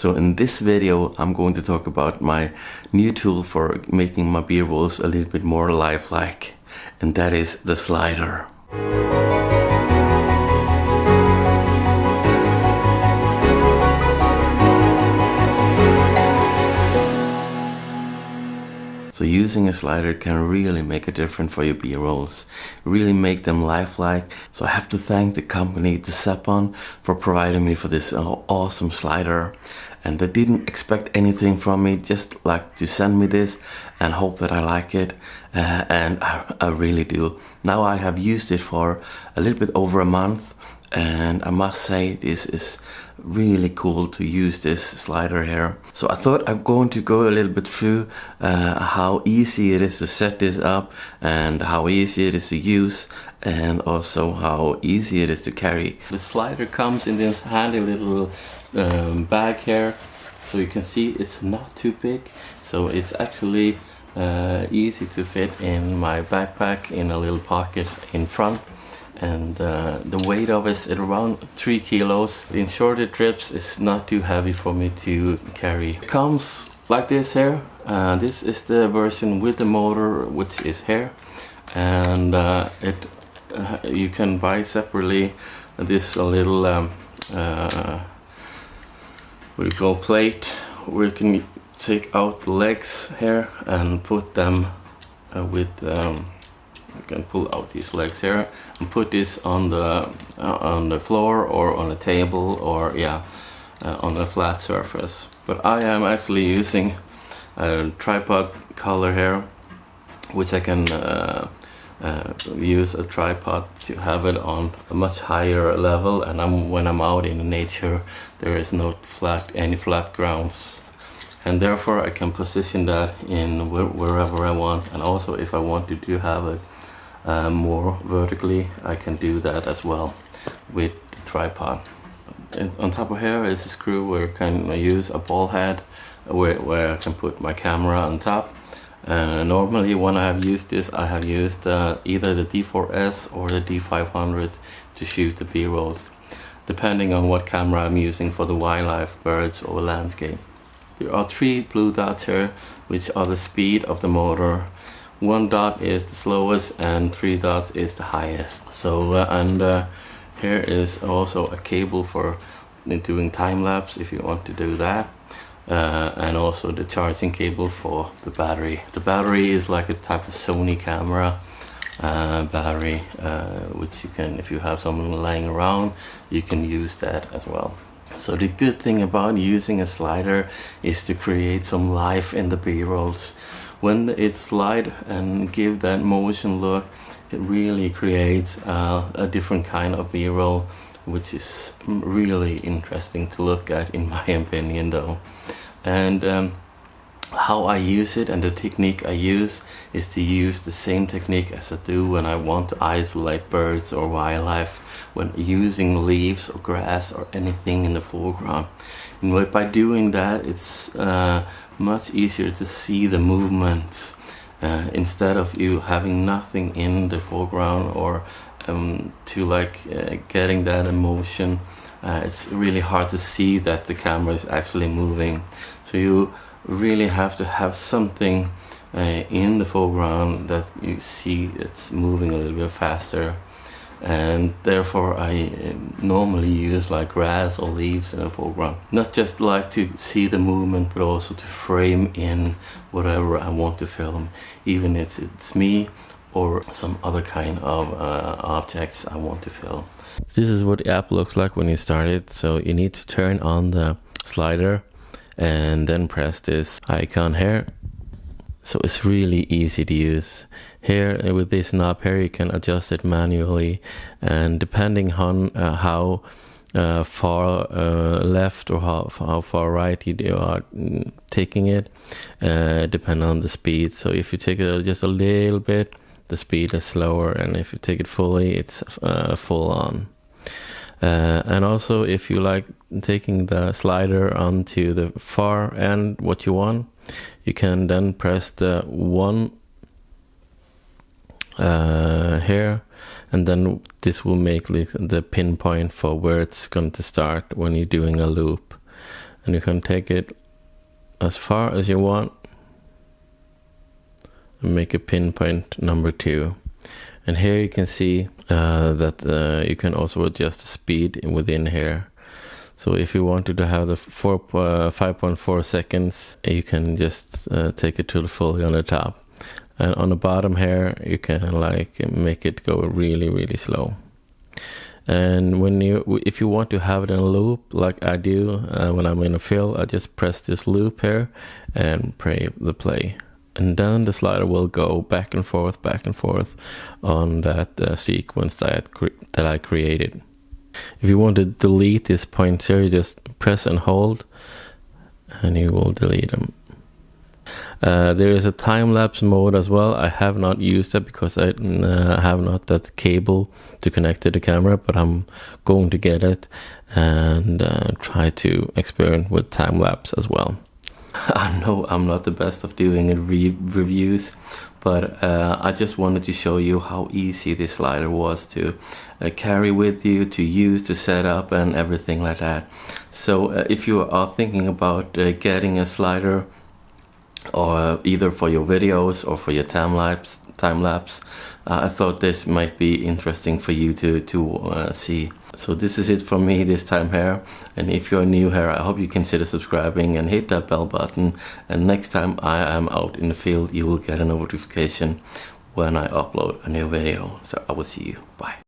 So in this video I'm going to talk about my new tool for making my B-rolls a little bit more lifelike, and that is the slider. So using a slider can really make a difference for your B-rolls, really make them lifelike. So I have to thank the company ZEAPON for providing me for this awesome slider. And they didn't expect anything from me, just like to send me this and hope that I like it. And I really do. Now I have used it for a little bit over a month. And I must say this is really cool to use this slider here. So I thought I'm going to go a little bit through how easy it is to set this up and how easy it is to use, and also how easy it is to carry. The slider comes in this handy little bag here, so you can see it's not too big, so it's actually easy to fit in my backpack in a little pocket in front. And the weight of it is around 3 kilos. In shorter trips it's not too heavy for me to carry. It comes like this here. This is the version with the motor, which is here, and you can buy separately this little what you call plate, where you can take out the legs here and put them with you can pull out these legs here and put this on the floor or on a table, or on a flat surface. But I am actually using a tripod collar here, which I can use a tripod to have it on a much higher level, and when I'm out in nature there is no any flat grounds, and therefore I can position that in wherever I want. And also if I wanted to have it more vertically, I can do that as well with the tripod. And on top of here is a screw where I can use a ball head where I can put my camera on top. And normally when I have used this, I have used either the D4S or the D500 to shoot the B-rolls, depending on what camera I'm using for the wildlife, birds or landscape. There are 3 blue dots here, which are the speed of the motor. 1 dot is the slowest and 3 dots is the highest. So here is also a cable for doing time-lapse if you want to do that, and also the charging cable for the battery. The battery is like a type of Sony camera battery, which you can, if you have something lying around, you can use that as well. So the good thing about using a slider is to create some life in the B-rolls. When it slide and give that motion look, it really creates a different kind of B-roll, which is really interesting to look at, in my opinion though. And how I use it and the technique I use is to use the same technique as I do when I want to isolate birds or wildlife, when using leaves or grass or anything in the foreground. And by doing that, it's much easier to see the movements instead of you having nothing in the foreground, or to getting that emotion. It's really hard to see that the camera is actually moving. So you really have to have something in the foreground that you see it's moving a little bit faster. And therefore I normally use like grass or leaves in the foreground. Not just like to see the movement, but also to frame in whatever I want to film, even if it's me or some other kind of objects I want to film. This is what the app looks like when you start it. So you need to turn on the slider and then press this icon here. So it's really easy to use. Here with this knob here, you can adjust it manually, and depending on how far left or how far right you are taking it, depend on the speed. So if you take it just a little bit, the speed is slower, and if you take it fully, it's full on. And also if you like taking the slider onto the far end, what you want, you can then press the 1 here, and then this will make the pinpoint for where it's going to start when you're doing a loop. and you can take it as far as you want and make a pinpoint number 2. And here you can see that you can also adjust the speed within here. So if you wanted to have the 5.4 seconds, you can just take it to the fully on the top. And on the bottom here, you can like make it go really, really slow. And if you want to have it in a loop, like I do when I'm in a fill, I just press this loop here and play. And then the slider will go back and forth on that sequence that I created. If you want to delete this point here, you just press and hold, and you will delete them. There is a time-lapse mode as well. I have not used it because I have not that cable to connect to the camera, but I'm going to get it and try to experiment with time-lapse as well. I know I'm not the best of doing reviews, but I just wanted to show you how easy this slider was to carry with you, to use, to set up, and everything like that. So if you are thinking about getting a slider, or either for your videos or for your time lapse, I thought this might be interesting for you to see. So this is it for me this time here, and if you're new here, I hope you consider subscribing and hit that bell button, and next time I am out in the field, you will get a notification when I upload a new video. So I will see you. Bye.